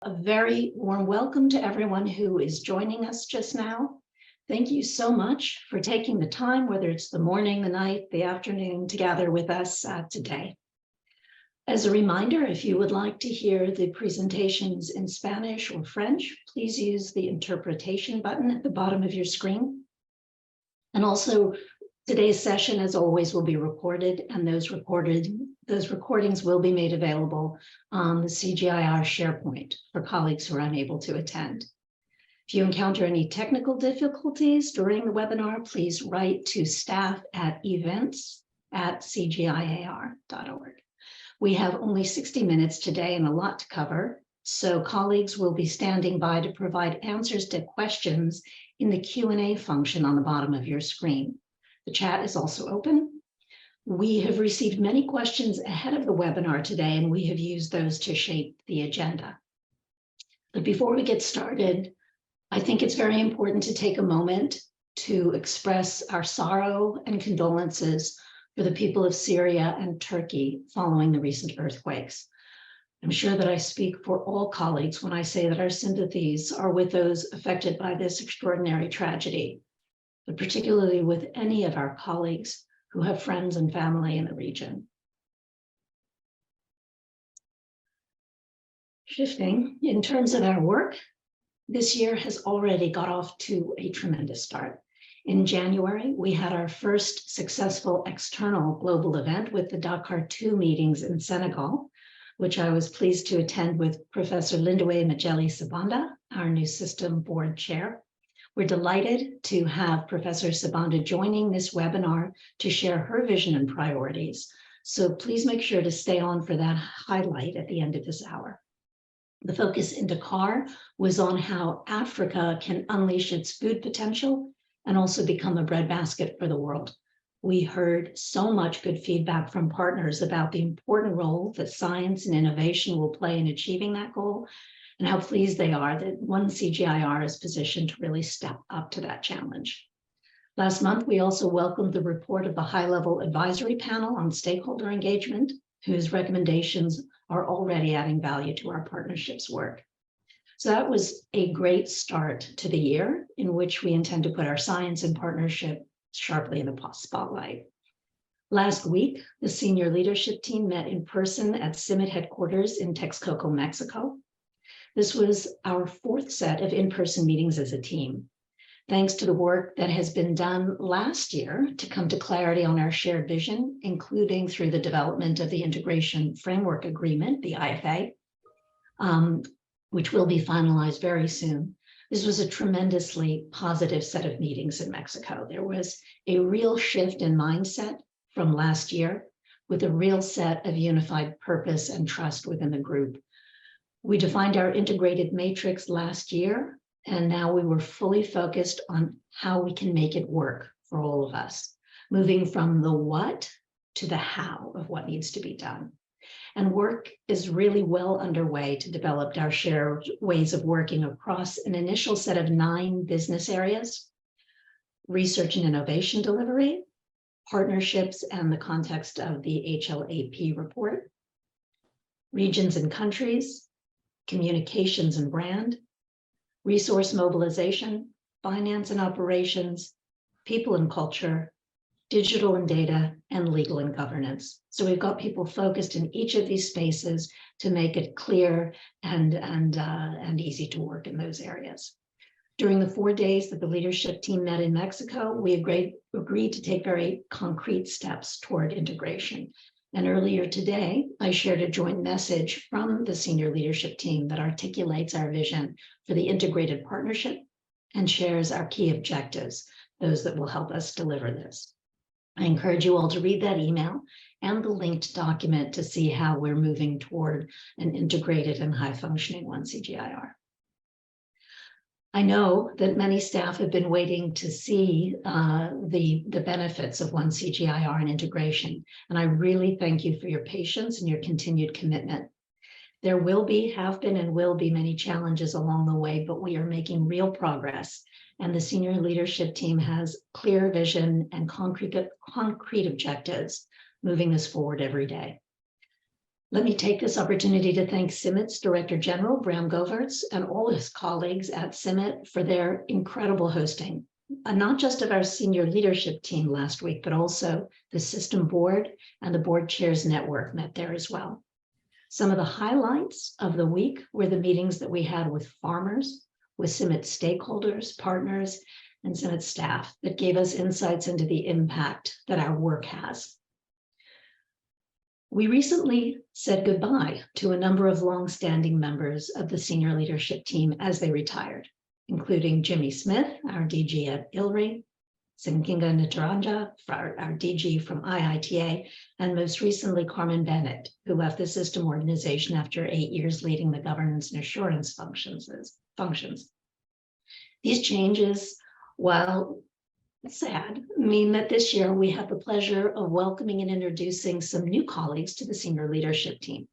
A very warm welcome to everyone who is joining us just now. Thank you so much for taking the time, whether it's the morning, the night, the afternoon, to gather with us today. As a reminder, if you would like to hear the presentations in Spanish or French, please use the interpretation button at the bottom of your screen. And also, today's session, as always, will be recorded, and those recordings will be made available on the CGIAR SharePoint for colleagues who are unable to attend. If you encounter any technical difficulties during the webinar, please write to staff@events@cgiar.org. We have only 60 minutes today and a lot to cover, so colleagues will be standing by to provide answers to questions in the Q&A function on the bottom of your screen. The chat is also open. We have received many questions ahead of the webinar today, and we have used those to shape the agenda. But before we get started, I think it's very important to take a moment to express our sorrow and condolences for the people of Syria and Turkey following the recent earthquakes. I'm sure that I speak for all colleagues when I say that our sympathies are with those affected by this extraordinary tragedy, but particularly with any of our colleagues who have friends and family in the region. Shifting, in terms of our work, this year has already got off to a tremendous start. In January, we had our first successful external global event with the Dakar 2 meetings in Senegal, which I was pleased to attend with Professor Lindiwe Majeli-Sabanda, our new system board chair. We're delighted to have Professor Sabanda joining this webinar to share her vision and priorities. So please make sure to stay on for that highlight at the end of this hour. The focus in Dakar was on how Africa can unleash its food potential and also become a breadbasket for the world. We heard so much good feedback from partners about the important role that science and innovation will play in achieving that goal, and how pleased they are that one CGIAR is positioned to really step up to that challenge. Last month, we also welcomed the report of the high-level advisory panel on stakeholder engagement, whose recommendations are already adding value to our partnerships work. So that was a great start to the year in which we intend to put our science and partnership sharply in the spotlight. Last week, the senior leadership team met in person at CIMMYT headquarters in Texcoco, Mexico. This was our fourth set of in-person meetings as a team. Thanks to the work that has been done last year to come to clarity on our shared vision, including through the development of the Integration Framework Agreement, the IFA, which will be finalized very soon. This was a tremendously positive set of meetings in Mexico. There was a real shift in mindset from last year, with a real set of unified purpose and trust within the group. We defined our integrated matrix last year, and now we were fully focused on how we can make it work for all of us, moving from the what to the how of what needs to be done. And work is really well underway to develop our shared ways of working across an initial set of 9 business areas: research and innovation delivery, partnerships and the context of the HLAP report, regions and countries, communications and brand, resource mobilization, finance and operations, people and culture, digital and data, and legal and governance. So we've got people focused in each of these spaces to make it clear and easy to work in those areas. During the 4 days that the leadership team met in Mexico, we agreed to take very concrete steps toward integration. And earlier today, I shared a joint message from the senior leadership team that articulates our vision for the integrated partnership and shares our key objectives, those that will help us deliver this. I encourage you all to read that email and the linked document to see how we're moving toward an integrated and high-functioning One CGIAR. I know that many staff have been waiting to see the benefits of One CGIAR and integration, and I really thank you for your patience and your continued commitment. There will be, have been, and will be many challenges along the way, but we are making real progress, and the senior leadership team has clear vision and concrete objectives moving this forward every day. Let me take this opportunity to thank CIMMYT's Director General, Bram Govaerts, and all his colleagues at CIMMYT for their incredible hosting, not just of our senior leadership team last week, but also the system board and the board chairs network met there as well. Some of the highlights of the week were the meetings that we had with farmers, with CIMMYT stakeholders, partners, and CIMMYT staff that gave us insights into the impact that our work has. We recently said goodbye to a number of longstanding members of the senior leadership team as they retired, including Jimmy Smith, our DG at ILRI, Sinkinga Nitaranja, our DG from IITA, and most recently Carmen Bennett, who left the system organization after 8 years leading the governance and assurance functions. These changes, while sad, mean that this year we have the pleasure of welcoming and introducing some new colleagues to the senior leadership team.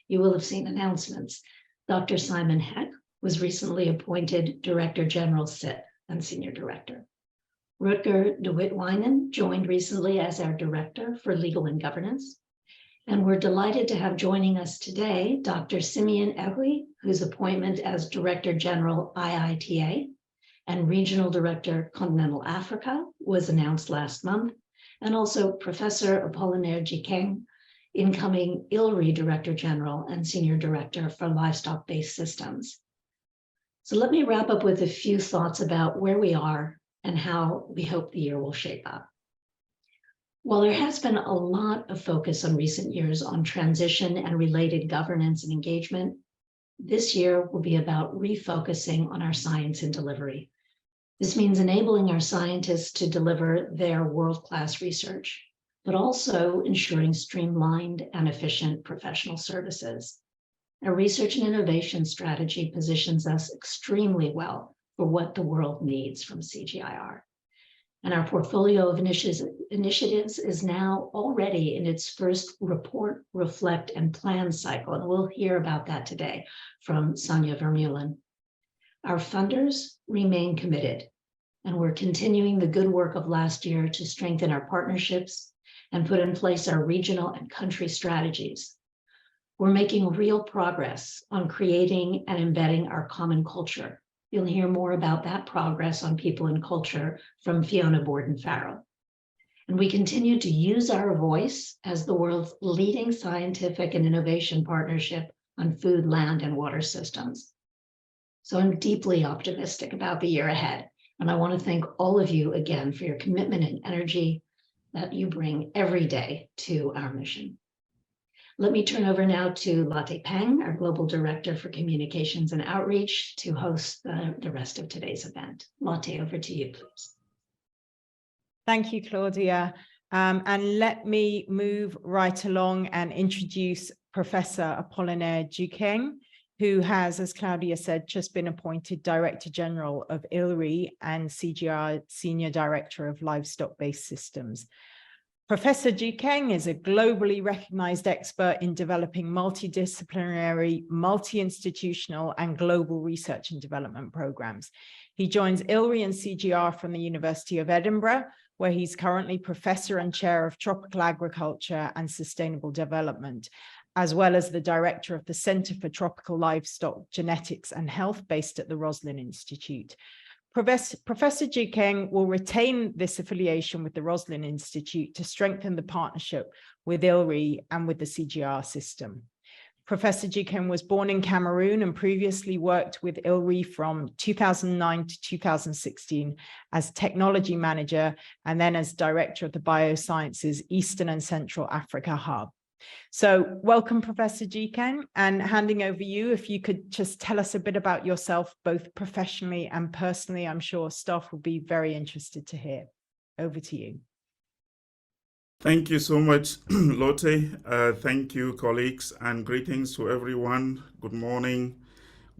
You will have seen announcements. Dr. Simon Heck was recently appointed Director General SIT and Senior Director. Rutger de Witwijnen joined recently as our Director for Legal and Governance. And we're delighted to have joining us today, Dr. Simeon Ehui, whose appointment as Director General IITA and Regional Director Continental Africa was announced last month, and also Professor Apollinaire Jikeng, incoming ILRI Director General and Senior Director for Livestock-Based Systems. So let me wrap up with a few thoughts about where we are and how we hope the year will shape up. While there has been a lot of focus in recent years on transition and related governance and engagement, this year will be about refocusing on our science and delivery. This means enabling our scientists to deliver their world-class research, but also ensuring streamlined and efficient professional services. Our research and innovation strategy positions us extremely well for what the world needs from CGIAR. And our portfolio of initiatives is now already in its first report, reflect, and plan cycle. And we'll hear about that today from Sonia Vermeulen. Our funders remain committed, and we're continuing the good work of last year to strengthen our partnerships and put in place our regional and country strategies. We're making real progress on creating and embedding our common culture. You'll hear more about that progress on people and culture from Fiona Borden-Farrell. And we continue to use our voice as the world's leading scientific and innovation partnership on food, land, and water systems. So I'm deeply optimistic about the year ahead. And I want to thank all of you again for your commitment and energy that you bring every day to our mission. Let me turn over now to Lotte Peng, our Global Director for Communications and Outreach, to host the rest of today's event. Lotte, over to you, please. Thank you, Claudia. And let me move right along and introduce Professor Apollinaire Jikeng, who has, as Claudia said, just been appointed Director General of ILRI and CGIAR Senior Director of Livestock-Based Systems. Professor Jikeng is a globally recognized expert in developing multidisciplinary, multi-institutional, and global research and development programs. He joins ILRI and CGIAR from the University of Edinburgh, where he's currently Professor and Chair of Tropical Agriculture and Sustainable Development, as well as the Director of the Center for Tropical Livestock Genetics and Health based at the Roslin Institute. Professor Jikeng will retain this affiliation with the Roslin Institute to strengthen the partnership with ILRI and with the CGIAR system. Professor Jikeng was born in Cameroon and previously worked with ILRI from 2009 to 2016 as technology manager and then as director of the Biosciences Eastern and Central Africa Hub. So welcome, Professor Jikeng, and handing over you, if you could just tell us a bit about yourself, both professionally and personally. I'm sure staff will be very interested to hear. Over to you. Thank you so much, Lotte. Thank you, colleagues, and greetings to everyone. Good morning,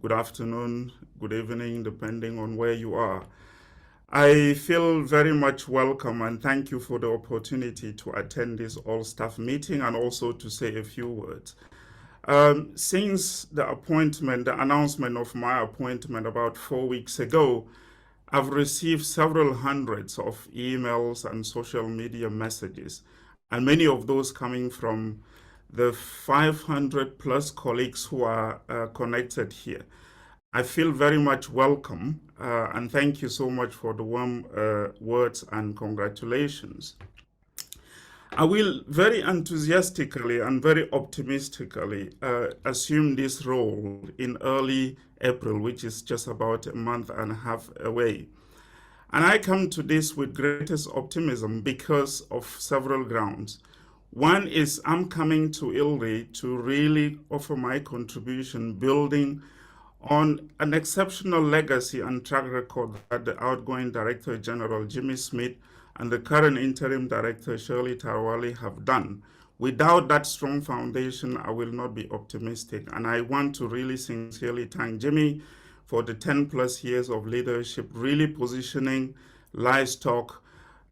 good afternoon, good evening, depending on where you are. I feel very much welcome and thank you for the opportunity to attend this all-staff meeting and also to say a few words. Since the announcement of my appointment about 4 weeks ago, I've received several hundreds of emails and social media messages, and many of those coming from the 500 plus colleagues who are connected here. I feel very much welcome, and thank you so much for the warm words and congratulations. I will very enthusiastically and very optimistically assume this role in early April, which is just about a month and a half away. And I come to this with greatest optimism because of several grounds. One is I'm coming to ILRI to really offer my contribution building on an exceptional legacy and track record that the outgoing Director General Jimmy Smith and the current interim director Shirley Tarwali have done. Without that strong foundation, I will not be optimistic. And I want to really sincerely thank Jimmy for the 10 plus years of leadership, really positioning livestock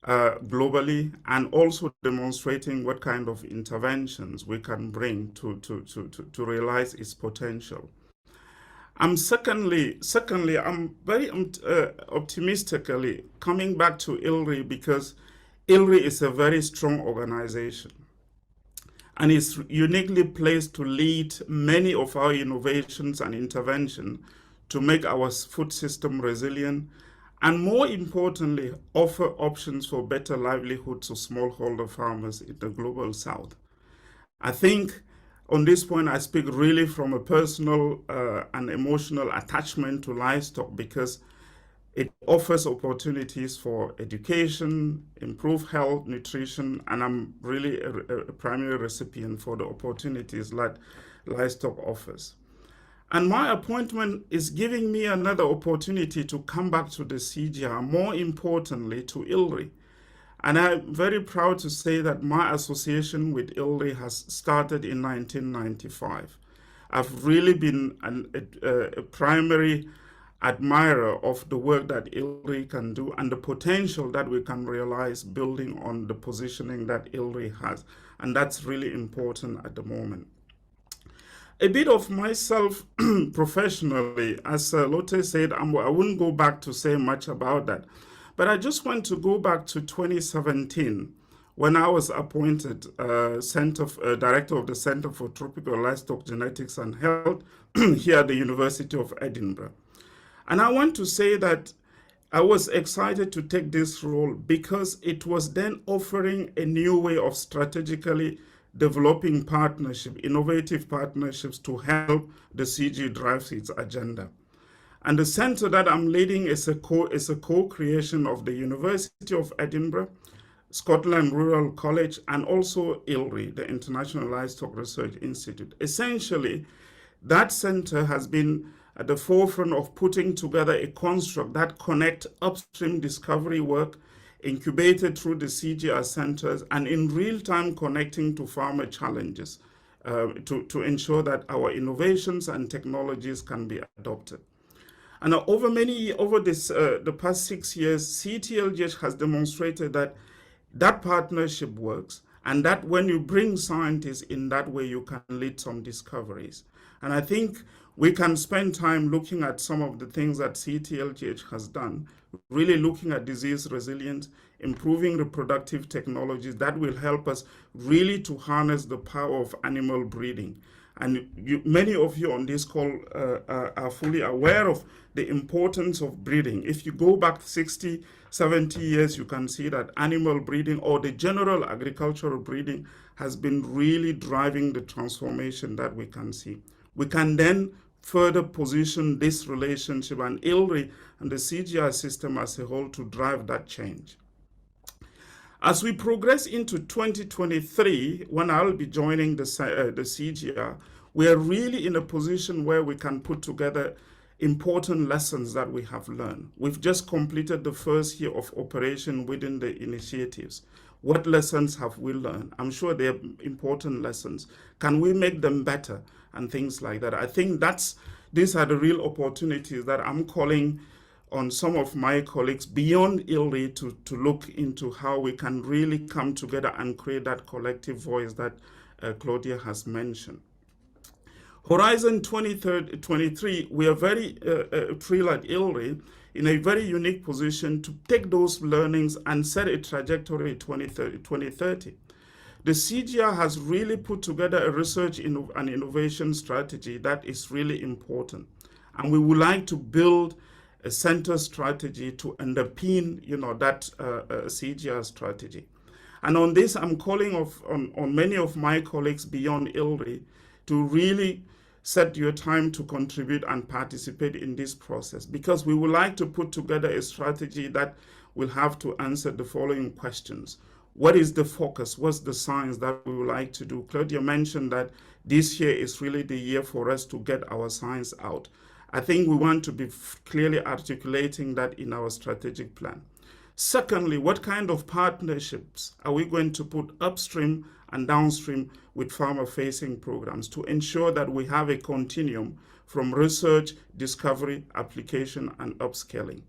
globally and also demonstrating what kind of interventions we can bring to realize its potential. Secondly, I'm very optimistically coming back to ILRI because ILRI is a very strong organization and is uniquely placed to lead many of our innovations and interventions to make our food system resilient and, more importantly, offer options for better livelihoods to smallholder farmers in the global south. I think on this point, I speak really from a personal and emotional attachment to livestock because it offers opportunities for education, improved health, nutrition, and I'm really a primary recipient for the opportunities that livestock offers. And my appointment is giving me another opportunity to come back to the CGIAR, more importantly to ILRI. And I'm very proud to say that my association with ILRI has started in 1995. I've really been a primary admirer of the work that ILRI can do and the potential that we can realize building on the positioning that ILRI has. And that's really important at the moment. A bit of myself professionally, as Lotte said, I wouldn't go back to say much about that. But I just want to go back to 2017 when I was appointed Director of the Center for Tropical Livestock Genetics and Health here at the University of Edinburgh. And I want to say that I was excited to take this role because it was then offering a new way of strategically developing innovative partnerships to help the CG drive its agenda. And the center that I'm leading is a co-creation of the University of Edinburgh, Scotland Rural College, and also ILRI, the International Livestock Research Institute. Essentially, that center has been at the forefront of putting together a construct that connects upstream discovery work incubated through the CGIAR centers and in real time connecting to farmer challenges to ensure that our innovations and technologies can be adopted. And over the past 6 years, CTLGH has demonstrated that partnership works and that when you bring scientists in that way, you can lead some discoveries. And I think we can spend time looking at some of the things that CTLGH has done, really looking at disease resilience, improving reproductive technologies that will help us really to harness the power of animal breeding. And many of you on this call are fully aware of the importance of breeding. If you go back 60, 70 years, you can see that animal breeding or the general agricultural breeding has been really driving the transformation that we can see. We can then further position this relationship and ILRI and the CGIAR system as a whole to drive that change. As we progress into 2023, when I'll be joining the CGIAR, we are really in a position where we can put together important lessons that we have learned. We've just completed the first year of operation within the initiatives. What lessons have we learned? I'm sure they're important lessons. Can we make them better? And things like that. I think these are the real opportunities that I'm calling on some of my colleagues beyond ILRI to look into how we can really come together and create that collective voice that Claudia has mentioned. Horizon 2023, we are very thrilled at ILRI in a very unique position to take those learnings and set a trajectory 2030. the CGIAR has really put together a research and innovation strategy that is really important. And we would like to build a center strategy to underpin, that CGIAR strategy. And on this, I'm calling on many of my colleagues beyond ILRI to really set your time to contribute and participate in this process, because we would like to put together a strategy that will have to answer the following questions. What is the focus? What's the science that we would like to do? Claudia mentioned that this year is really the year for us to get our science out. I think we want to be clearly articulating that in our strategic plan. Secondly, what kind of partnerships are we going to put upstream and downstream with farmer-facing programs to ensure that we have a continuum from research, discovery, application, and upscaling?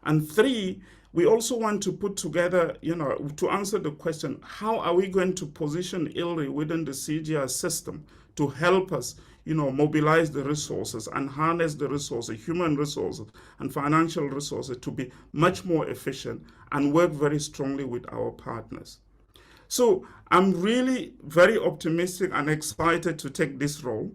And three, we also want to put together, to answer the question, how are we going to position ILRI within the CGIAR system to help us, mobilize the resources and harness the resources, human resources and financial resources, to be much more efficient and work very strongly with our partners. So I'm really very optimistic and excited to take this role.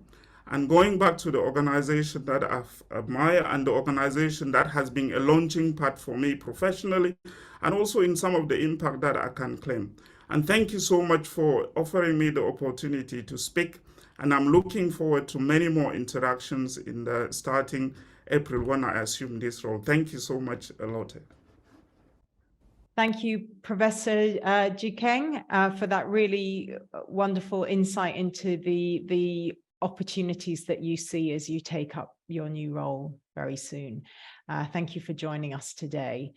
And going back to the organization that I admire and the organization that has been a launching pad for me professionally, and also in some of the impact that I can claim. And thank you so much for offering me the opportunity to speak. And I'm looking forward to many more interactions in the starting April when I assume this role. Thank you so much, Lotte. Thank you, Professor Jikeng, for that really wonderful insight into the opportunities that you see as you take up your new role very soon. Thank you for joining us today.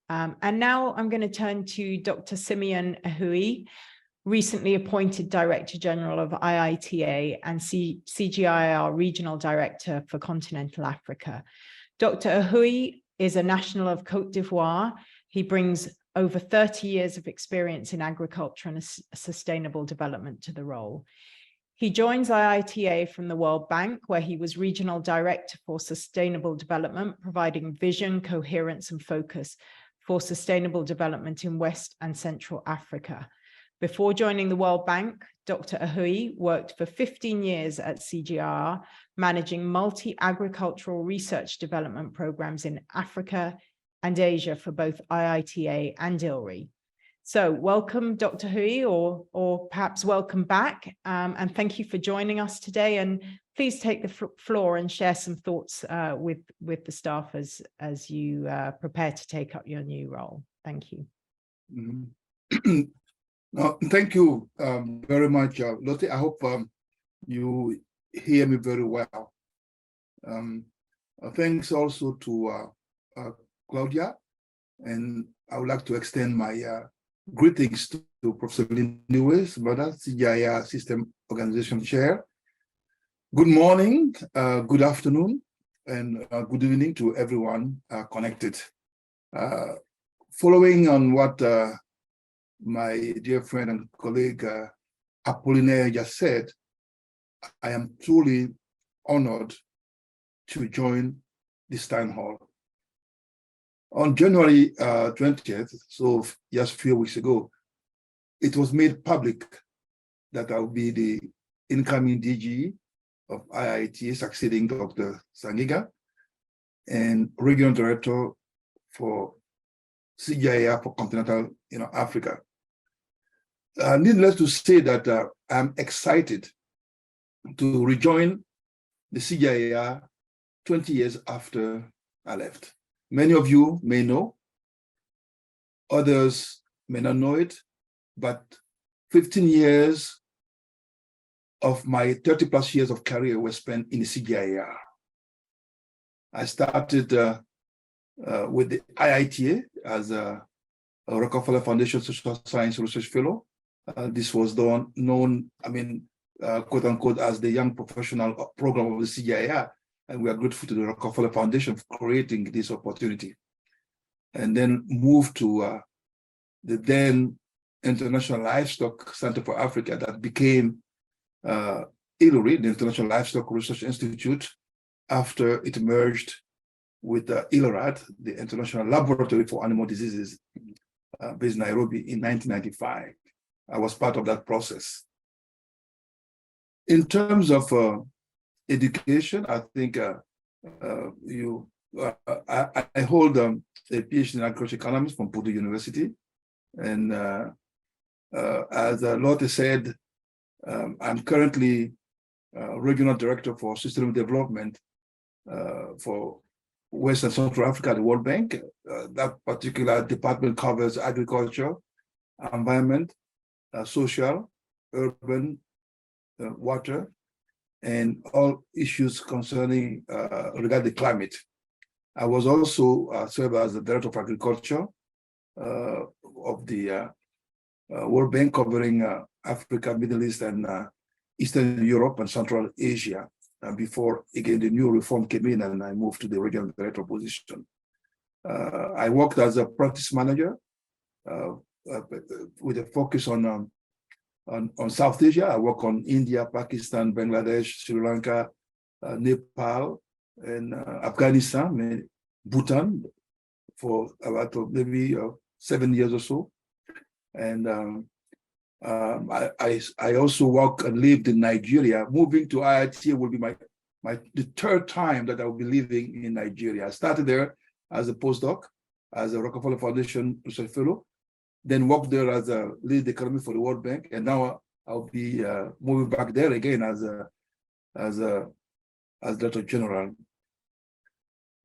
And now I'm going to turn to Dr. Simeon Ahui, recently appointed Director General of IITA and CGIAR Regional Director for Continental Africa. Dr. Ahui is a national of Côte d'Ivoire. He brings over 30 years of experience in agriculture and sustainable development to the role. He joins IITA from the World Bank, where he was Regional Director for Sustainable Development, providing vision, coherence, and focus for sustainable development in West and Central Africa. Before joining the World Bank, Dr. Ahui worked for 15 years at CGIAR, managing multi-agricultural research development programs in Africa and Asia for both IITA and ILRI. So welcome, Dr. Ahui, or perhaps welcome back, and thank you for joining us today. And please take the floor and share some thoughts with the staff as you prepare to take up your new role. Thank you. Mm-hmm. No, thank you very much, Lotte. I hope you hear me very well. Thanks also to Claudia, and I would like to extend my greetings to Professor Lindiwe's brother, CGIAR System Organization Chair. Good morning, good afternoon, and good evening to everyone connected. Following on what my dear friend and colleague Apollinaire just said, I am truly honored to join this town hall. On January 20th, so just a few weeks ago, it was made public that I will be the incoming DG of IITA, succeeding Dr. Sangiga, and Regional Director for CGIAR for Continental Africa. Needless to say that I'm excited to rejoin the CGIAR 20 years after I left. Many of you may know, others may not know it, but 15 years of my 30 plus years of career were spent in the CGIAR. I started with the IITA as a Rockefeller Foundation Social Science Research Fellow. This was known, quote unquote, as the Young Professional Program of the CGIAR. And we are grateful to the Rockefeller Foundation for creating this opportunity. And then moved to the then International Livestock Center for Africa that became ILRI, the International Livestock Research Institute, after it merged with ILRAD, the International Laboratory for Animal Diseases, based in Nairobi in 1995. I was part of that process. In terms of education, I think I hold a PhD in agriculture economics from Purdue University. And as Lotte said, I'm currently regional director for sustainable development for West and Central Africa at the World Bank. That particular department covers agriculture, environment, social, urban, water, and all issues concerning regarding climate. I was also served as the director of agriculture of the World Bank, covering Africa, Middle East, and Eastern Europe and Central Asia. Before, again, the new reform came in and I moved to the regional director position. I worked as a practice manager with a focus on South Asia. I work on India, Pakistan, Bangladesh, Sri Lanka, Nepal, and Afghanistan, Bhutan for about maybe 7 years or so. And I also work and lived in Nigeria. Moving to IIT will be the third time that I will be living in Nigeria. I started there as a postdoc, as a Rockefeller Foundation Research Fellow, then worked there as a lead economist for the World Bank, and now I'll be moving back there again as Director General.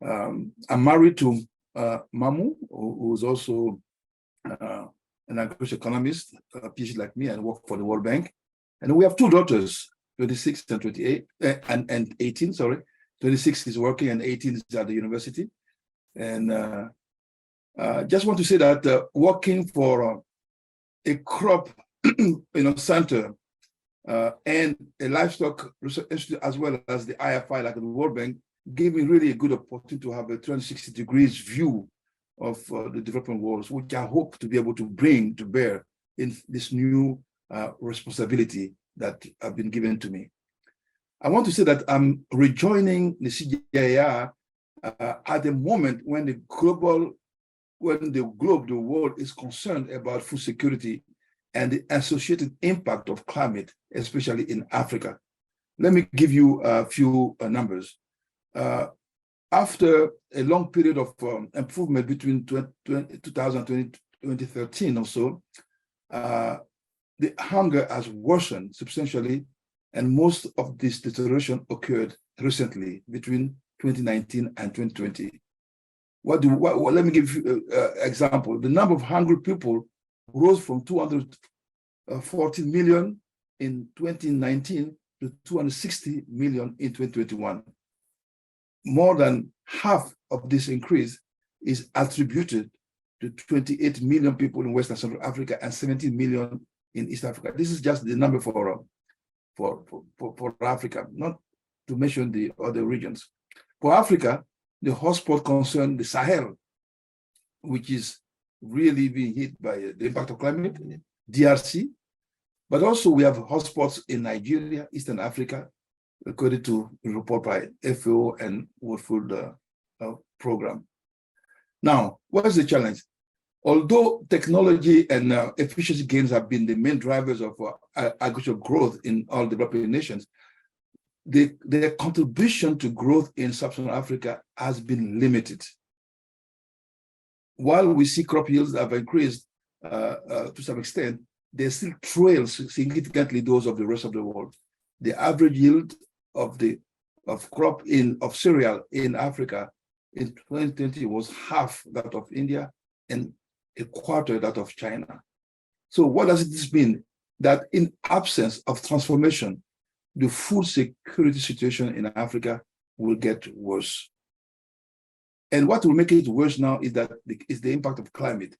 I'm married to Mamu, who's also an agricultural economist, a PhD like me, and work for the World Bank. And we have two daughters, 26 and 28, and 18, sorry. 26 is working and 18 is at the university. And just want to say that working for a crop center and a livestock research institute, as well as the IFI, like the World Bank, gave me really a good opportunity to have a 360 degrees view of the development world, which I hope to be able to bring to bear in this new responsibility that have been given to me. I want to say that I'm rejoining the CGIAR at the moment when the world is concerned about food security and the associated impact of climate, especially in Africa. Let me give you a few numbers. After a long period of improvement between 2020 and 2013 or so, the hunger has worsened substantially, and most of this deterioration occurred recently between 2019 and 2020. Let me give you an example. The number of hungry people rose from 240 million in 2019 to 260 million in 2021. More than half of this increase is attributed to 28 million people in West and Central Africa and 17 million in East Africa. This is just the number for Africa, not to mention the other regions. For Africa, the hotspot concerned the Sahel, which is really being hit by the impact of climate, DRC, but also we have hotspots in Nigeria, Eastern Africa, according to a report by FAO and World Food Program. Now, what is the challenge? Although technology and efficiency gains have been the main drivers of agricultural growth in all developing nations, their contribution to growth in sub-Saharan Africa has been limited. While we see crop yields have increased to some extent, they still trail significantly those of the rest of the world. The average yield of cereal in Africa in 2020 was half that of India and a quarter that of China. So what does this mean? That in absence of transformation, the food security situation in Africa will get worse. And what will make it worse now is the impact of climate.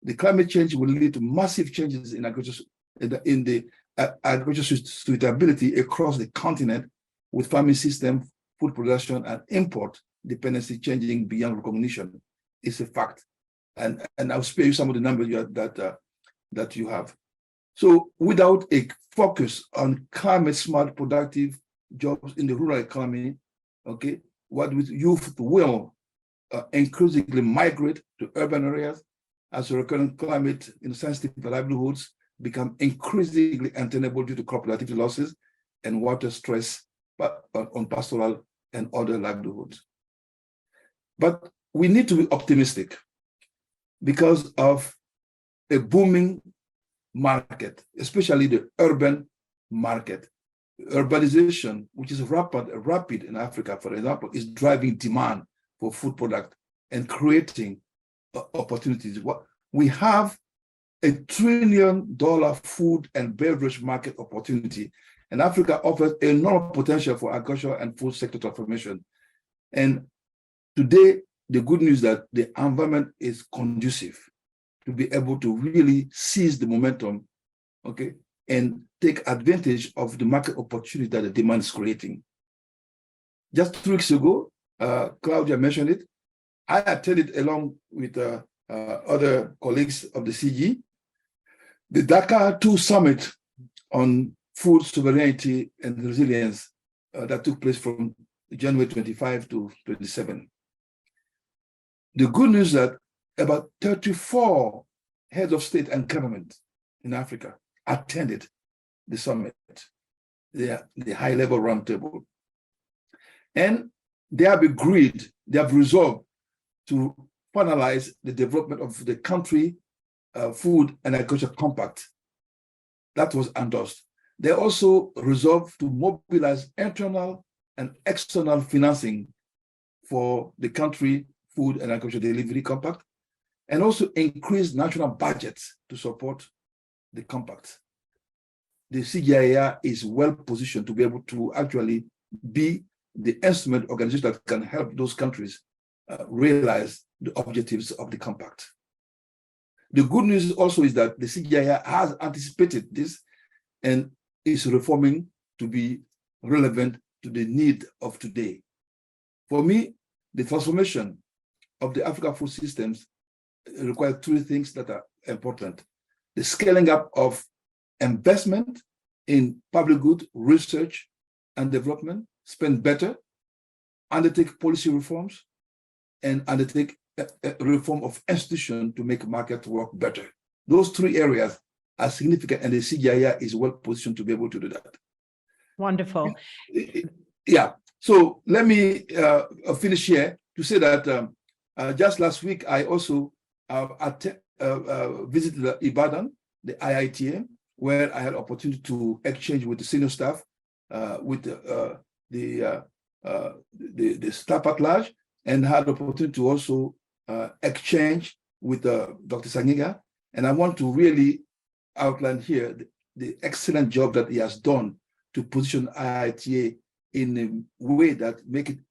The climate change will lead to massive changes in agriculture, in the agricultural suitability across the continent, with farming system, food production, and import dependency changing beyond recognition. It's a fact. And I'll spare you some of the numbers that you have. So without a focus on climate smart productive jobs in the rural economy, okay, what with youth will increasingly migrate to urban areas as a recurrent climate sensitive livelihoods become increasingly untenable due to crop productivity losses and water stress on pastoral and other livelihoods. But we need to be optimistic because of a booming market, especially the urban market. Urbanization, which is rapid in Africa, for example, is driving demand for food product and creating opportunities. We have $1 trillion food and beverage market opportunity, and Africa offers enormous potential for agriculture and food sector transformation. And today, the good news is that the environment is conducive to be able to really seize the momentum, okay, and take advantage of the market opportunity that the demand is creating. Just 2 weeks ago, Claudia mentioned it. I attended along with other colleagues of the CG, the Dakar 2 Summit on food sovereignty and resilience that took place from January 25 to 27. The good news is that about 34 heads of state and government in Africa attended the summit, the high-level roundtable. And they have agreed, they have resolved to finalize the development of the country food and agriculture compact that was endorsed. They also resolved to mobilize internal and external financing for the country food and agriculture delivery compact, and also increase national budgets to support the compact. The CGIAR is well positioned to be able to actually be the instrument organization that can help those countries realize the objectives of the compact. The good news also is that the CGIAR has anticipated this and is reforming to be relevant to the need of today. For me, the transformation of the African food systems require 3 things that are important. The scaling up of investment in public good research and development, spend better, undertake policy reforms, and undertake a reform of institution to make market work better. Those 3 areas are significant, and the CGIAR is well positioned to be able to do that. Wonderful. Yeah, so let me finish here to say that just last week, I also visited Ibadan, the IITA, where I had opportunity to exchange with the senior staff, with the staff at large, and had the opportunity to also exchange with Dr. Sangiga. And I want to really outline here the excellent job that he has done to position IITA in a way that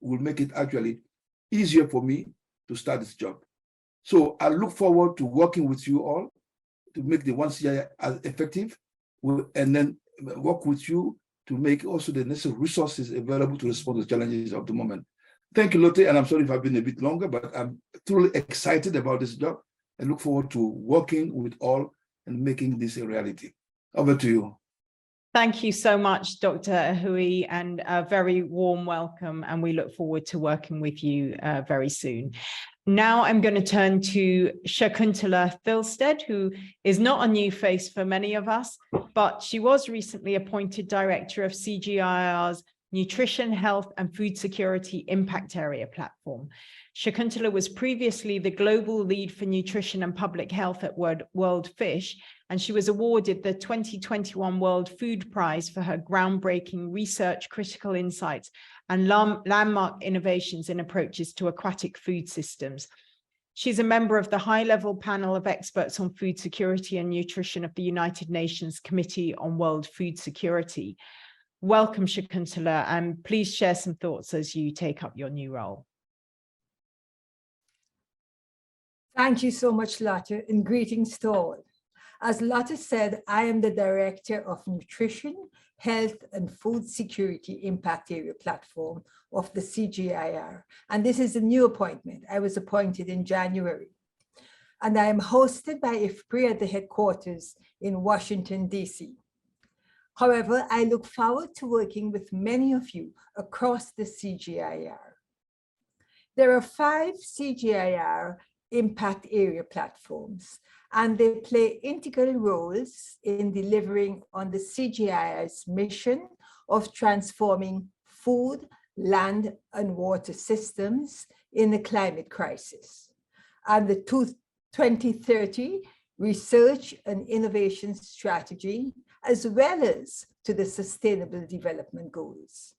will make it actually easier for me to start this job. So I look forward to working with you all to make the One CGIAR as effective, and then work with you to make also the necessary resources available to respond to the challenges of the moment. Thank you, Lotte, and I'm sorry if I've been a bit longer, but I'm truly excited about this job and look forward to working with all and making this a reality. Over to you. Thank you so much, Dr. Ahui, and a very warm welcome, and we look forward to working with you very soon. Now I'm going to turn to Shakuntala Thilsted, who is not a new face for many of us, but she was recently appointed Director of CGIAR's Nutrition, Health and Food Security Impact Area Platform. Shakuntala was previously the Global Lead for Nutrition and Public Health at World Fish, and she was awarded the 2021 World Food Prize for her groundbreaking research, critical insights, and landmark innovations in approaches to aquatic food systems. She's a member of the high-level panel of experts on food security and nutrition of the United Nations Committee on World Food Security. Welcome, Shakuntala, and please share some thoughts as you take up your new role. Thank you so much, Lotte, and greetings to all. As Lotte said, I am the Director of Nutrition, Health and Food Security Impact Area Platform of the CGIAR, and this is a new appointment. I was appointed in January, and I am hosted by IFPRI at the headquarters in Washington, D.C. However, I look forward to working with many of you across the CGIAR. There are 5 CGIAR impact area platforms, and they play integral roles in delivering on the CGIAR's mission of transforming food, land, and water systems in the climate crisis, and the 2030 Research and Innovation Strategy, as well as to the Sustainable Development Goals.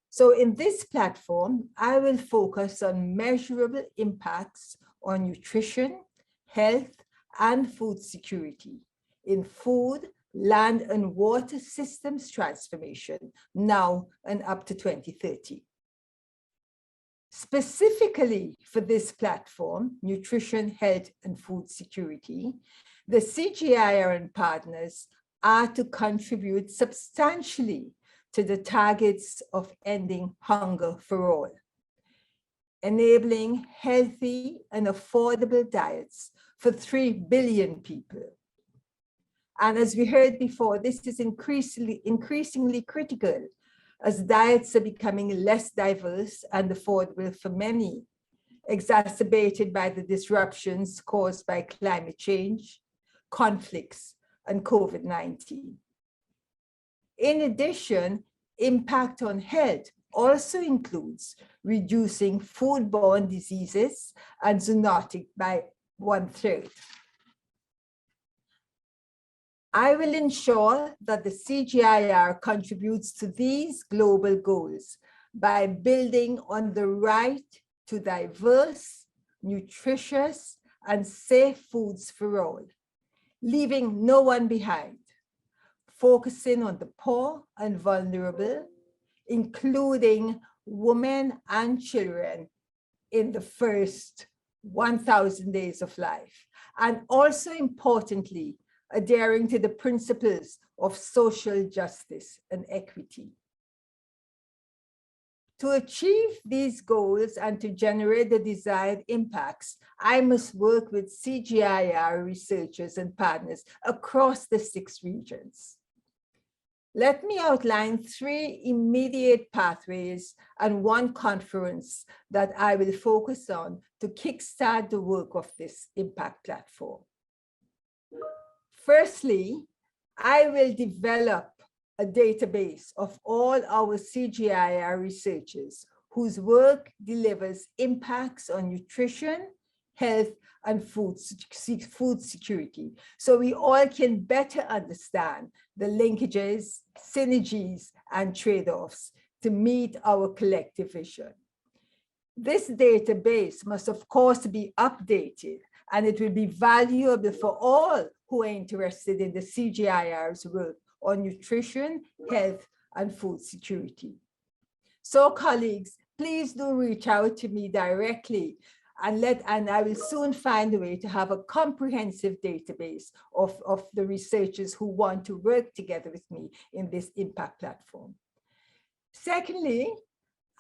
So in this platform, I will focus on measurable impacts on nutrition, health, and food security in food, land, and water systems transformation now and up to 2030. Specifically for this platform, nutrition, health, and food security, the CGIAR and partners are to contribute substantially to the targets of ending hunger for all, enabling healthy and affordable diets for 3 billion people. And as we heard before, this is increasingly critical as diets are becoming less diverse and affordable for many, exacerbated by the disruptions caused by climate change, conflicts, and COVID-19. In addition, impact on health also includes reducing foodborne diseases and zoonotic by 1/3. I will ensure that the CGIAR contributes to these global goals by building on the right to diverse, nutritious, and safe foods for all, leaving no one behind, focusing on the poor and vulnerable, including women and children in the first 1,000 days of life, and also importantly, adhering to the principles of social justice and equity. To achieve these goals and to generate the desired impacts, I must work with CGIAR researchers and partners across the 6 regions. Let me outline 3 immediate pathways and 1 conference that I will focus on to kickstart the work of this impact platform. Firstly, I will develop a database of all our CGIAR researchers whose work delivers impacts on nutrition, health, and food security, so we all can better understand the linkages, synergies, and trade-offs to meet our collective vision. This database must, of course, be updated, and it will be valuable for all who are interested in the CGIAR's work on nutrition, health, and food security. So colleagues, please do reach out to me directly and I will soon find a way to have a comprehensive database of the researchers who want to work together with me in this impact platform. Secondly,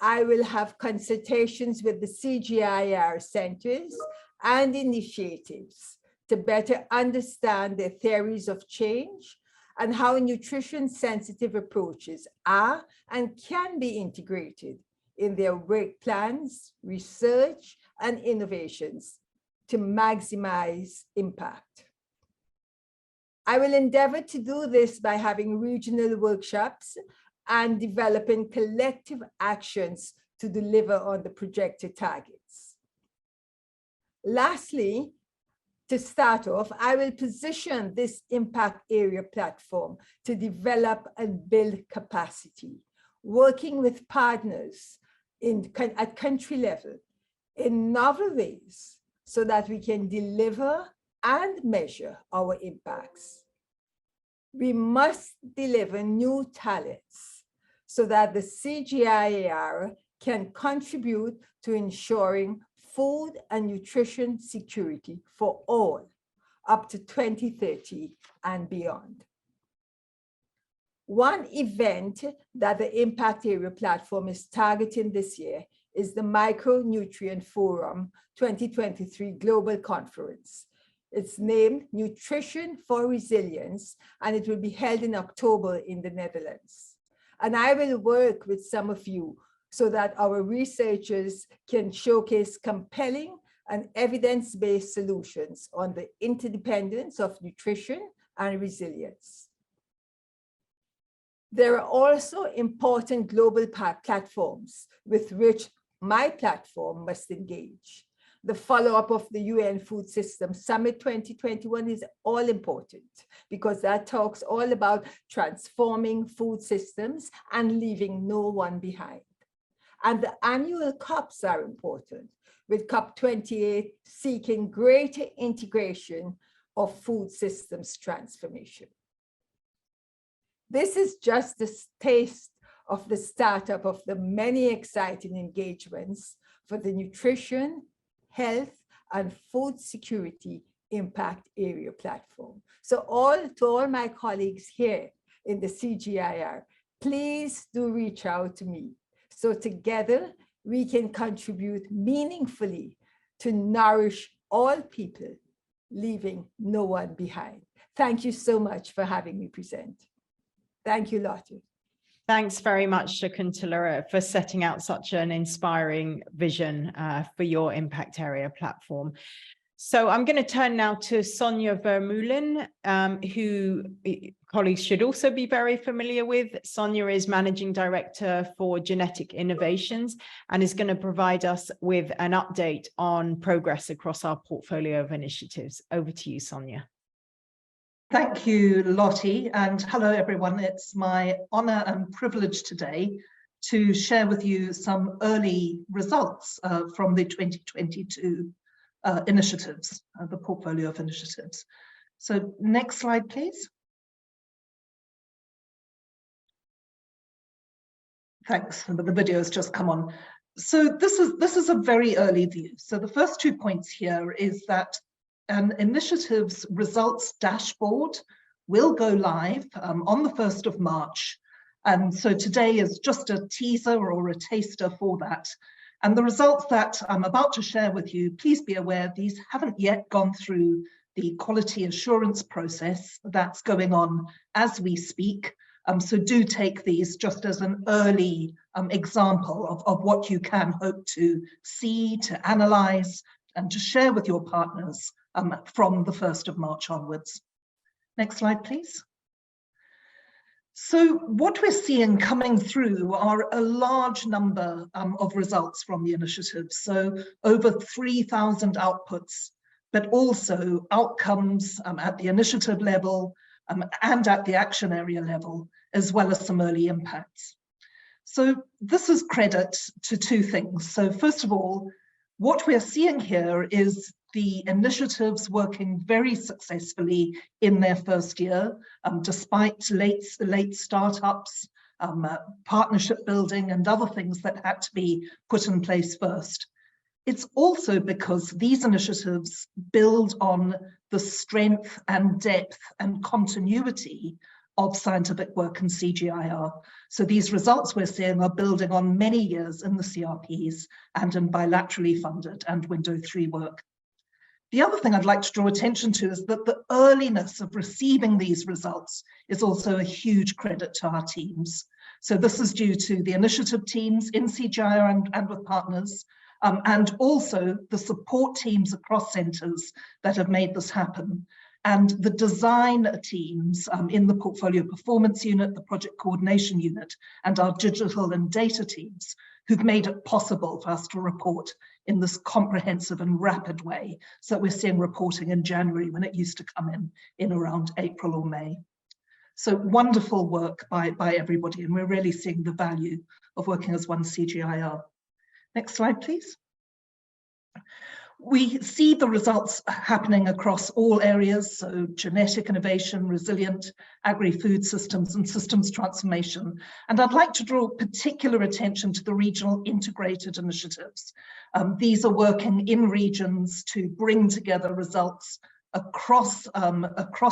I will have consultations with the CGIAR centers and initiatives to better understand their theories of change and how nutrition-sensitive approaches are and can be integrated in their work plans, research, and innovations to maximize impact. I will endeavor to do this by having regional workshops and developing collective actions to deliver on the projected targets. Lastly, to start off, I will position this impact area platform to develop and build capacity, working with partners at country level in novel ways so that we can deliver and measure our impacts. We must deliver new talents so that the CGIAR can contribute to ensuring food and nutrition security for all up to 2030 and beyond. One event that the Impact Area Platform is targeting this year is the Micronutrient Forum 2023 Global Conference. It's named Nutrition for Resilience, and it will be held in October in the Netherlands. And I will work with some of you so that our researchers can showcase compelling and evidence-based solutions on the interdependence of nutrition and resilience. There are also important global platforms with which my platform must engage. The follow-up of the UN Food Systems Summit 2021 is all important because that talks all about transforming food systems and leaving no one behind. And the annual COPs are important, with COP28 seeking greater integration of food systems transformation. This is just a taste of the startup of the many exciting engagements for the nutrition, health, and food security impact area platform. So to all my colleagues here in the CGIAR, please do reach out to me. So together we can contribute meaningfully to nourish all people, leaving no one behind. Thank you so much for having me present. Thank you, Lotte. Thanks very much, Shakuntala, for setting out such an inspiring vision for your impact area platform. So I'm going to turn now to Sonia Vermeulen, who colleagues should also be very familiar with. Sonia is Managing Director for Genetic Innovations and is going to provide us with an update on progress across our portfolio of initiatives. Over to you, Sonia. Thank you, Lottie, and hello everyone. It's my honor and privilege today to share with you some early results from the 2022 initiatives, the portfolio of initiatives. So next slide, please. Thanks, the video has just come on. So this is a very early view. So the first 2 points here is that an initiative's results dashboard will go live on the 1st of March. And so today is just a teaser or a taster for that. And the results that I'm about to share with you, please be aware these haven't yet gone through the quality assurance process that's going on as we speak. So do take these just as an early example of what you can hope to see, to analyze, and to share with your partners from the 1st of March onwards. Next slide, please. So what we're seeing coming through are a large number of results from the initiative. So over 3,000 outputs, but also outcomes at the initiative level and at the action area level, as well as some early impacts. So this is credit to 2 things. So first of all, what we're seeing here is the initiatives working very successfully in their first year, despite late startups, partnership building and other things that had to be put in place first. It's also because these initiatives build on the strength and depth and continuity of scientific work in CGIAR. So these results we're seeing are building on many years in the CRPs and in bilaterally funded and Window 3 work. The other thing I'd like to draw attention to is that the earliness of receiving these results is also a huge credit to our teams. So this is due to the initiative teams in CGIAR and with partners, and also the support teams across centres that have made this happen. And the design teams in the Portfolio Performance Unit, the Project Coordination Unit, and our digital and data teams who've made it possible for us to report in this comprehensive and rapid way. So we're seeing reporting in January when it used to come in around April or May. So wonderful work by everybody, and we're really seeing the value of working as one CGIAR. Next slide, please. We see the results happening across all areas, so genetic innovation, resilient agri-food systems, and systems transformation. And I'd like to draw particular attention to the regional integrated initiatives. These are working in regions to bring together results across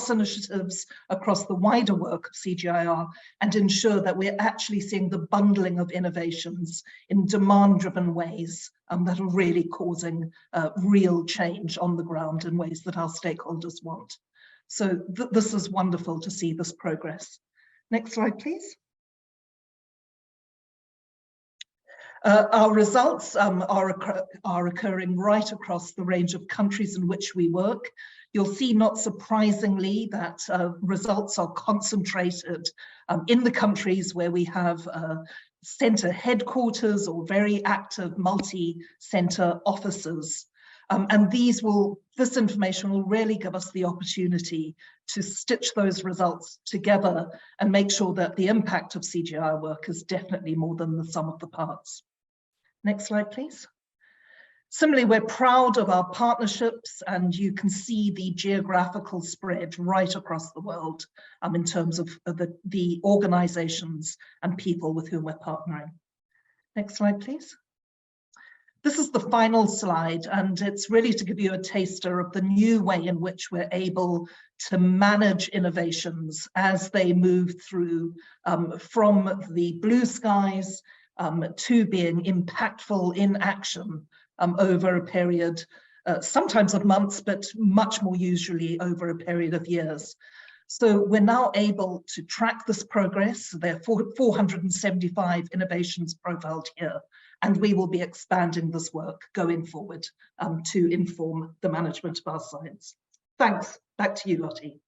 initiatives, across the wider work of CGIAR, and ensure that we're actually seeing the bundling of innovations in demand-driven ways that are really causing real change on the ground in ways that our stakeholders want. So this is wonderful to see this progress. Next slide, please. Our results are occurring right across the range of countries in which we work. You'll see, not surprisingly, that results are concentrated in the countries where we have center headquarters or very active multi-center offices. And this information will really give us the opportunity to stitch those results together and make sure that the impact of CGIAR work is definitely more than the sum of the parts. Next slide, please. Similarly, we're proud of our partnerships, and you can see the geographical spread right across the world in terms of the organizations and people with whom we're partnering. Next slide, please. This is the final slide, and it's really to give you a taster of the new way in which we're able to manage innovations as they move through from the blue skies to being impactful in action over a period, sometimes of months, but much more usually over a period of years. So we're now able to track this progress. There are 475 innovations profiled here, and we will be expanding this work going forward to inform the management of our science. Thanks. Back to you, Lottie.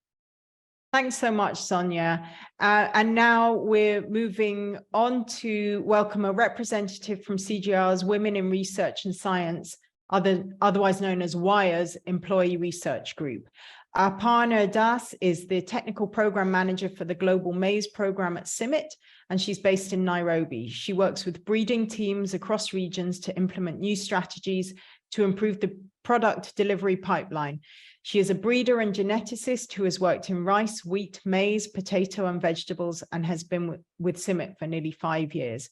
Thanks so much, Sonia. And now we're moving on to welcome a representative from CGIAR's Women in Research and Science, otherwise known as WIRE's Employee Research Group. Aparna Das is the Technical Program Manager for the Global Maize Program at CIMMYT, and she's based in Nairobi. She works with breeding teams across regions to implement new strategies to improve the product delivery pipeline. She is a breeder and geneticist who has worked in rice, wheat, maize, potato, and vegetables, and has been with CIMMYT for nearly 5 years.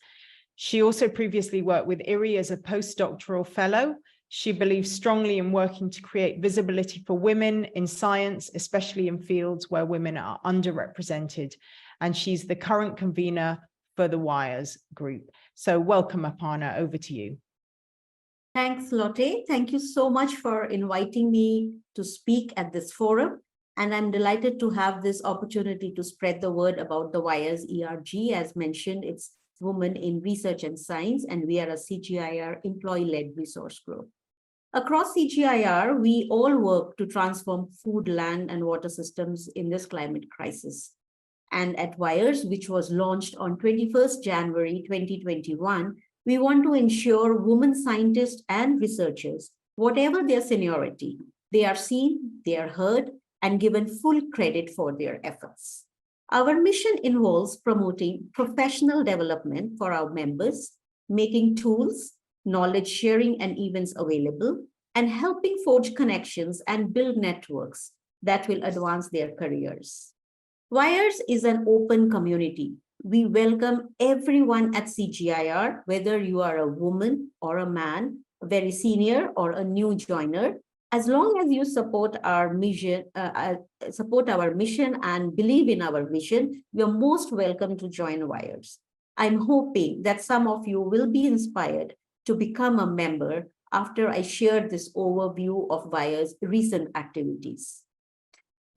She also previously worked with IRI as a postdoctoral fellow. She believes strongly in working to create visibility for women in science, especially in fields where women are underrepresented. And she's the current convener for the WIRES group. So welcome, Aparna, over to you. Thanks, Lotte. Thank you so much for inviting me to speak at this forum. And I'm delighted to have this opportunity to spread the word about the WIRES ERG. As mentioned, it's Women in Research and Science, and we are a CGIAR employee-led resource group. Across CGIAR, we all work to transform food, land, and water systems in this climate crisis. And at WIRES, which was launched on 21st January 2021, we want to ensure women scientists and researchers, whatever their seniority, they are seen, they are heard, and given full credit for their efforts. Our mission involves promoting professional development for our members, making tools, knowledge sharing, and events available, and helping forge connections and build networks that will advance their careers. WIRES is an open community. We welcome everyone at CGIAR, whether you are a woman or a man, a very senior or a new joiner, as long as you support our mission, and believe in our mission, you're most welcome to join WIRES. I'm hoping that some of you will be inspired to become a member after I share this overview of WIRES' recent activities.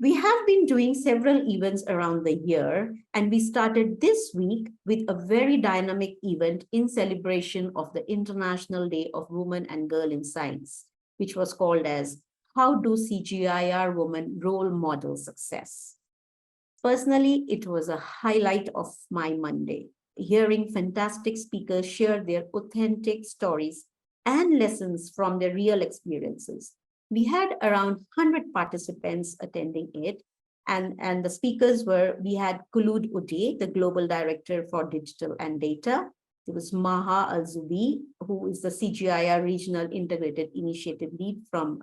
We have been doing several events around the year, and we started this week with a very dynamic event in celebration of the International Day of Women and Girl in Science, which was called as How Do CGIAR Women Role Model Success? Personally, it was a highlight of my Monday, hearing fantastic speakers share their authentic stories and lessons from their real experiences. We had around 100 participants attending it, and the speakers were, we had Khulud Uday, the Global Director for Digital and Data. There was Maha Al-Zubi, who is the CGIAR Regional Integrated Initiative Lead from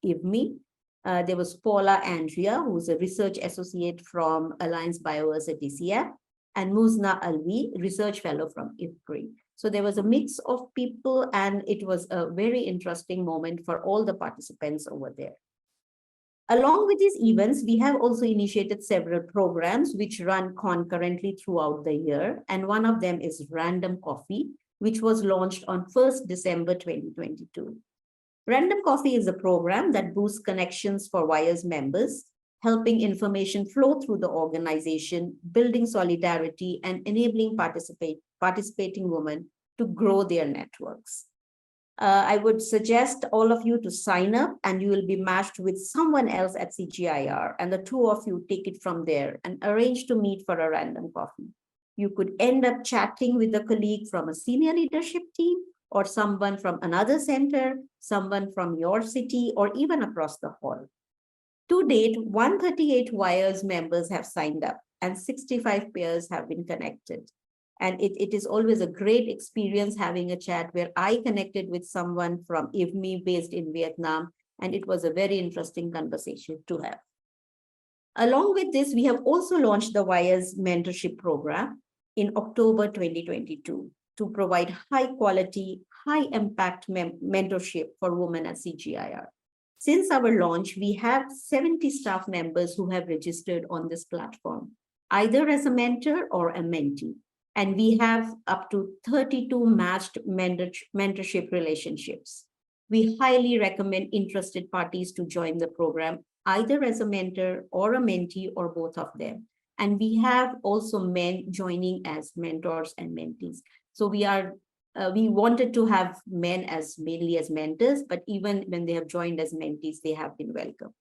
IVMI. There was Paula Andrea, who is a Research Associate from Alliance Bioversity CF, and Muzna Alvi, Research Fellow from IFPRI. So there was a mix of people, and it was a very interesting moment for all the participants over there. Along with these events, we have also initiated several programs which run concurrently throughout the year. And one of them is Random Coffee, which was launched on 1st December 2022. Random Coffee is a program that boosts connections for WIRES members, helping information flow through the organization, building solidarity, and enabling participating women to grow their networks. I would suggest all of you to sign up, and you will be matched with someone else at CGIAR, and the two of you take it from there and arrange to meet for a random coffee. You could end up chatting with a colleague from a senior leadership team, or someone from another center, someone from your city, or even across the hall. To date, 138 WIRES members have signed up and 65 peers have been connected. And it is always a great experience having a chat where I connected with someone from IVMI based in Vietnam, and it was a very interesting conversation to have. Along with this, we have also launched the WIRES mentorship program in October 2022 to provide high quality, high impact mentorship for women at CGIAR. Since our launch, we have 70 staff members who have registered on this platform, either as a mentor or a mentee. And we have up to 32 matched mentorship relationships. We highly recommend interested parties to join the program, either as a mentor or a mentee or both of them. And we have also men joining as mentors and mentees. So we wanted to have men as mainly as mentors, but even when they have joined as mentees, they have been welcome.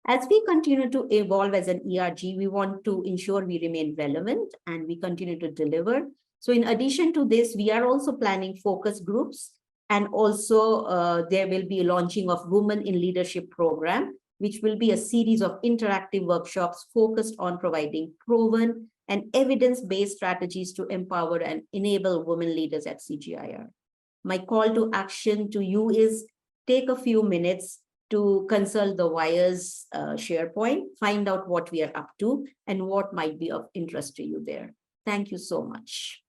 As we continue to evolve as an ERG, we want to ensure we remain relevant and we continue to deliver. So in addition to this, we are also planning focus groups, and also there will be a launching of Women in Leadership program, which will be a series of interactive workshops focused on providing proven and evidence-based strategies to empower and enable women leaders at CGIAR. My call to action to you is take a few minutes to consult the WIRES SharePoint, find out what we are up to and what might be of interest to you there. Thank you so much.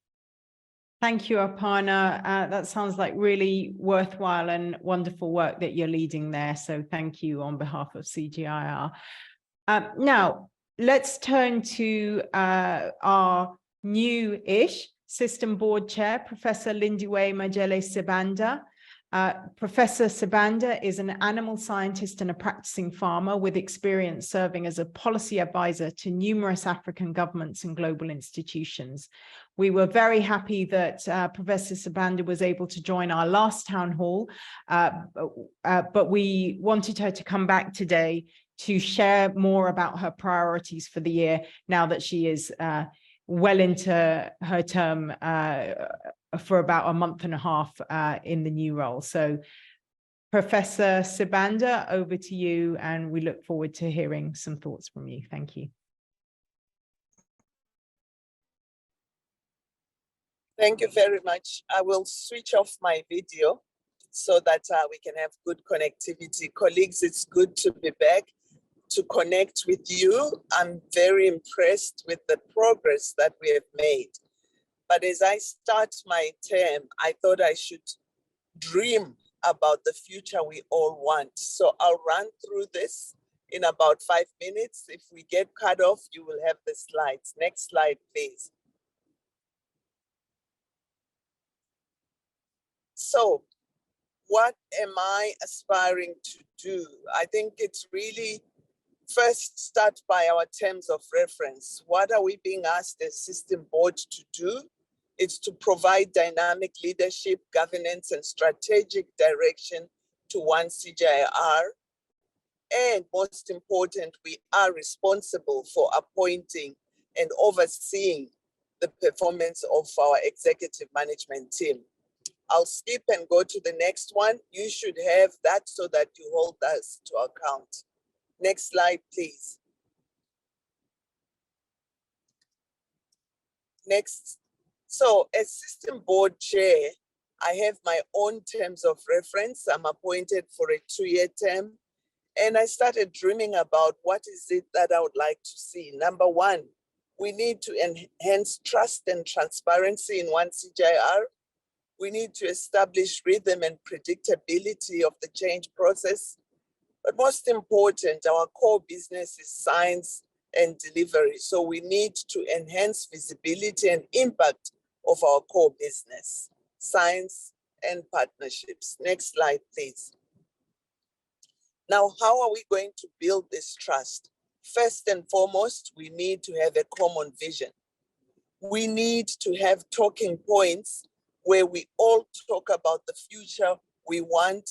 Thank you, Aparna. That sounds like really worthwhile and wonderful work that you're leading there. So thank you on behalf of CGIAR. Now, let's turn to our new-ish System Board Chair, Professor Lindiwe Majele Sibanda. Professor Sibanda is an animal scientist and a practicing farmer with experience serving as a policy advisor to numerous African governments and global institutions. We were very happy that Professor Sibanda was able to join our last town hall, but we wanted her to come back today to share more about her priorities for the year now that she is well into her term for about a month and a half in the new role. So Professor Sibanda, over to you, and we look forward to hearing some thoughts from you. Thank you. Thank you very much. I will switch off my video so that we can have good connectivity. Colleagues, it's good to be back to connect with you. I'm very impressed with the progress that we have made. But as I start my term, I thought I should dream about the future we all want. So I'll run through this in about 5 minutes. If we get cut off, you will have the slides. Next slide, please. So what am I aspiring to do? I think it's really first start by our terms of reference. What are we being asked as system board to do? It's to provide dynamic leadership, governance, and strategic direction to one CGIAR. And most important, we are responsible for appointing and overseeing the performance of our executive management team. I'll skip and go to the next one. You should have that so that you hold us to account. Next slide, please. Next. So as system board chair, I have my own terms of reference. I'm appointed for a 2-year term. And I started dreaming about what is it that I would like to see. Number one, we need to enhance trust and transparency in one CGIAR. We need to establish rhythm and predictability of the change process. But most important, our core business is science and delivery. So we need to enhance visibility and impact of our core business, science and partnerships. Next slide, please. Now, how are we going to build this trust? First and foremost, we need to have a common vision. We need to have talking points where we all talk about the future we want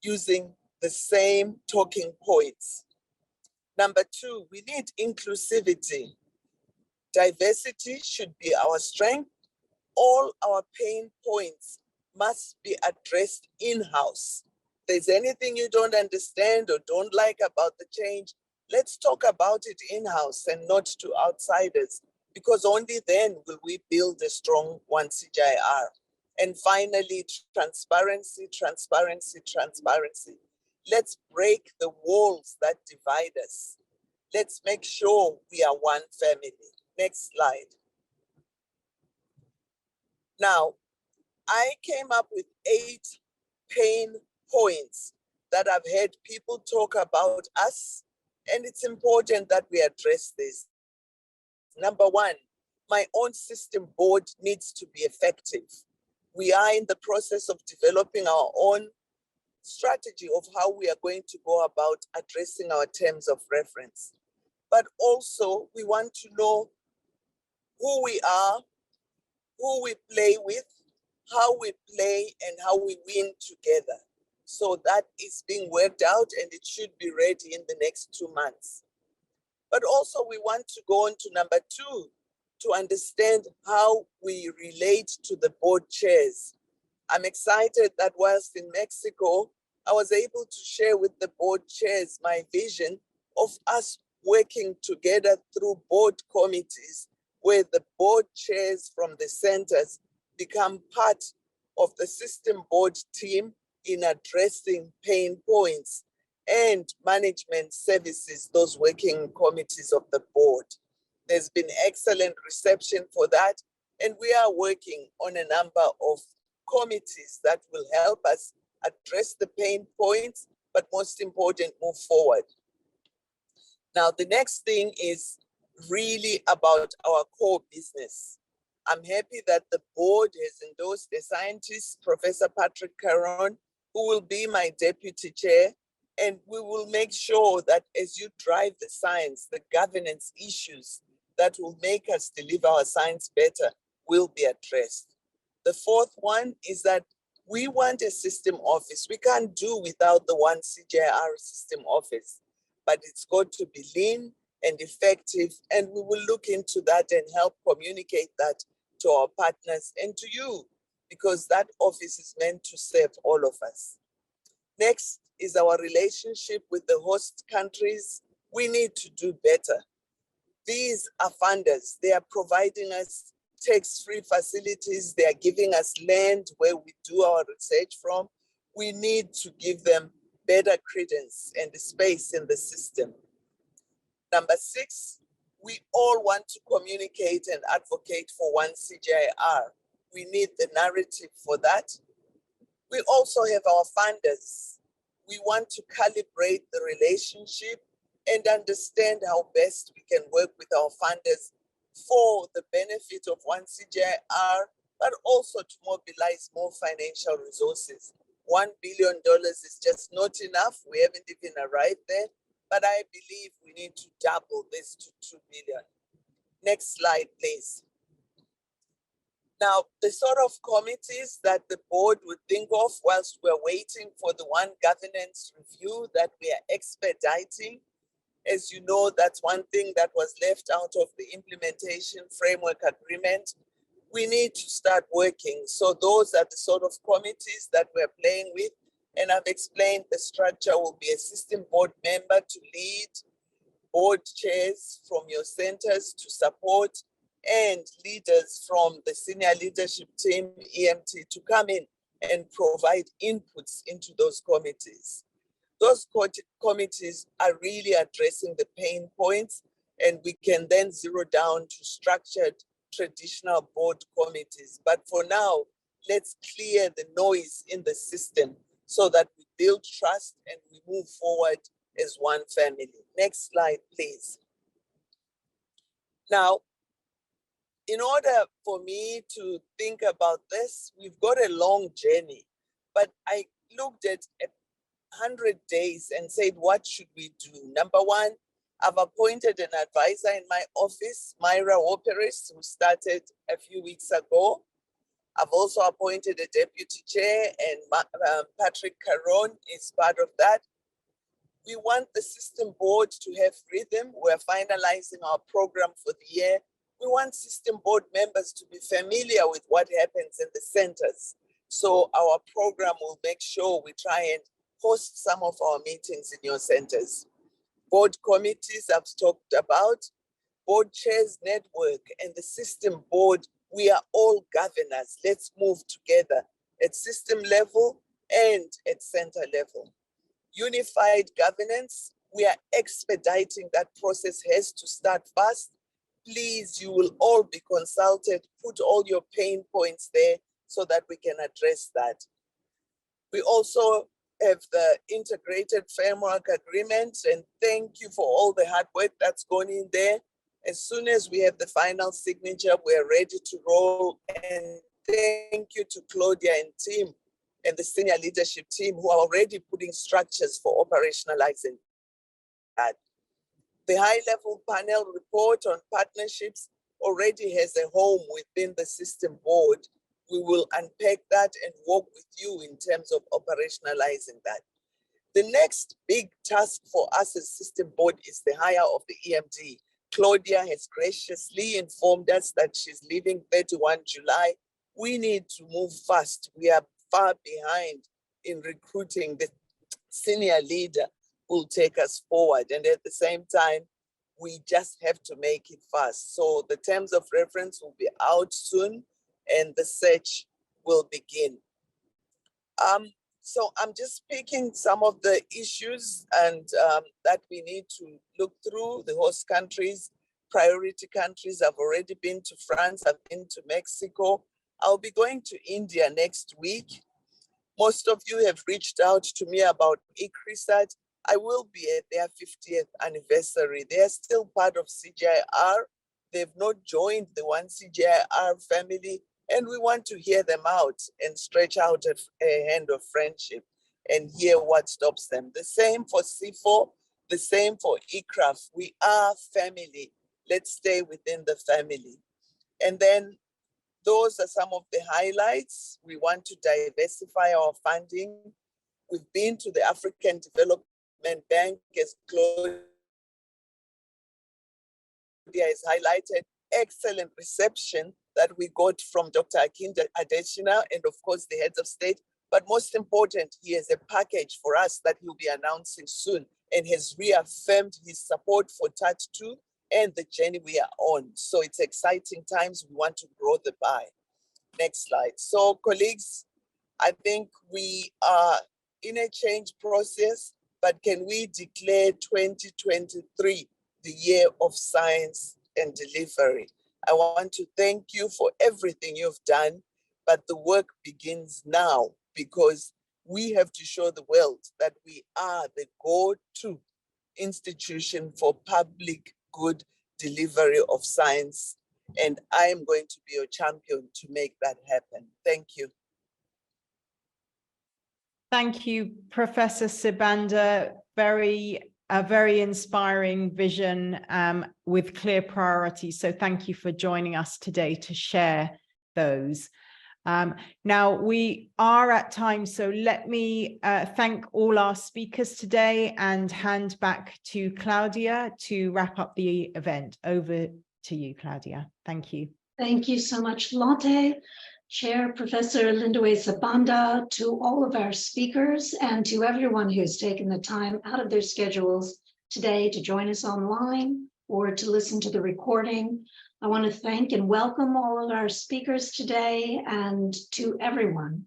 using the same talking points. Number two, we need inclusivity. Diversity should be our strength. All our pain points must be addressed in-house. If there's anything you don't understand or don't like about the change, let's talk about it in-house and not to outsiders, because only then will we build a strong one CGIAR. And finally, transparency, transparency, transparency. Let's break the walls that divide us. Let's make sure we are one family. Next slide. Now, I came up with 8 pain points that I've heard people talk about us, and it's important that we address this. Number one, my own system board needs to be effective. We are in the process of developing our own strategy of how we are going to go about addressing our terms of reference. But also, we want to know who we are, who we play with, how we play, and how we win together. So that is being worked out, and it should be ready in the next 2 months. But also we want to go on to number 2, to understand how we relate to the board chairs. I'm excited that whilst in Mexico, I was able to share with the board chairs my vision of us working together through board committees, where the board chairs from the centers become part of the system board team in addressing pain points and management services, those working committees of the board. There's been excellent reception for that, and we are working on a number of committees that will help us address the pain points, but most important, move forward. Now, the next thing is really about our core business. I'm happy that the board has endorsed a scientist, Professor Patrick Caron, who will be my deputy chair, and we will make sure that as you drive the science, the governance issues that will make us deliver our science better will be addressed. The fourth one is that we want a system office. We can't do without the one CGIAR system office, but it's got to be lean and effective, and we will look into that and help communicate that to our partners and to you, because that office is meant to serve all of us. Next is our relationship with the host countries. We need to do better. These are funders. They are providing us tax-free facilities. They are giving us land where we do our research from. We need to give them better credence and space in the system. Number 6, we all want to communicate and advocate for one CGIAR. We need the narrative for that. We also have our funders. We want to calibrate the relationship and understand how best we can work with our funders for the benefit of one CGIAR, but also to mobilize more financial resources. $1 billion is just not enough. We haven't even arrived there, but I believe we need to double this to $2 billion. Next slide, please. Now, the sort of committees that the board would think of whilst we're waiting for the one governance review that we are expediting. As you know, that's one thing that was left out of the implementation framework agreement. We need to start working. So those are the sort of committees that we're playing with. And I've explained the structure will be a system board member to lead, board chairs from your centers to support, and leaders from the senior leadership team, EMT, to come in and provide inputs into those committees. Those committees are really addressing the pain points, and we can then zero down to structured traditional board committees. But for now, let's clear the noise in the system so that we build trust and we move forward as one family. Next slide, please. Now, in order for me to think about this, we've got a long journey, but I looked at 100 days and said, what should we do? Number one, I've appointed an advisor in my office, Myra Operis, who started a few weeks ago. I've also appointed a deputy chair, and Patrick Caron is part of that. We want the system board to have rhythm. We're finalizing our program for the year. We want system board members to be familiar with what happens in the centers. So our program will make sure we try and host some of our meetings in your centers. Board committees I've talked about, board chairs network, and the system board. We are all governors. Let's move together at system level and at center level. Unified governance, we are expediting that process, has to start fast. Please, you will all be consulted, put all your pain points there so that we can address that. We also have the integrated framework agreement, and thank you for all the hard work that's gone in there. As soon as we have the final signature, we're ready to roll. And thank you to Claudia and team and the senior leadership team who are already putting structures for operationalizing that. The high-level panel report on partnerships already has a home within the system board. We will unpack that and work with you in terms of operationalizing that. The next big task for us as system board is the hire of the EMD. Claudia has graciously informed us that she's leaving 31 July. We need to move fast. We are far behind in recruiting the senior leader who will take us forward. And at the same time, we just have to make it fast. So the terms of reference will be out soon and the search will begin. So I'm just picking some of the issues and that we need to look through. The host countries, priority countries. I've already been to France, I've been to Mexico. I'll be going to India next week. Most of you have reached out to me about ICRISAT. I will be at their 50th anniversary. They are still part of CGIAR. They've not joined the One CGIAR family, and we want to hear them out and stretch out a hand of friendship and hear what stops them. The same for CIFO, the same for ICRAF. We are family. Let's stay within the family. And then those are some of the highlights. We want to diversify our funding. We've been to the African Development Bank, as Claudia has highlighted. Excellent reception that we got from Dr. Akinda Adesina and of course the heads of state. But most important, he has a package for us that he'll be announcing soon and has reaffirmed his support for TAT2 and the journey we are on. So it's exciting times. We want to grow the pie. Next slide. So colleagues, I think we are in a change process, but can we declare 2023 the year of science and delivery? I want to thank you for everything you've done, but the work begins now because we have to show the world that we are the go-to institution for public good delivery of science. And I am going to be your champion to make that happen. Thank you. Thank you, Professor Sibanda. A very inspiring vision with clear priorities. So thank you for joining us today to share those. Now we are at time, so let me thank all our speakers today and hand back to Claudia to wrap up the event. Over to you, Claudia. Thank you. Thank you so much, Lotte, Chair Professor Lindiwe Sibanda, to all of our speakers and to everyone who's taken the time out of their schedules today to join us online or to listen to the recording. I want to thank and welcome all of our speakers today and to everyone.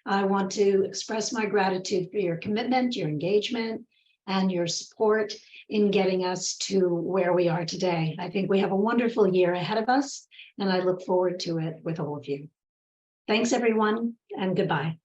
I want to express my gratitude for your commitment, your engagement, and your support in getting us to where we are today. I think we have a wonderful year ahead of us, and I look forward to it with all of you. Thanks, everyone, and goodbye.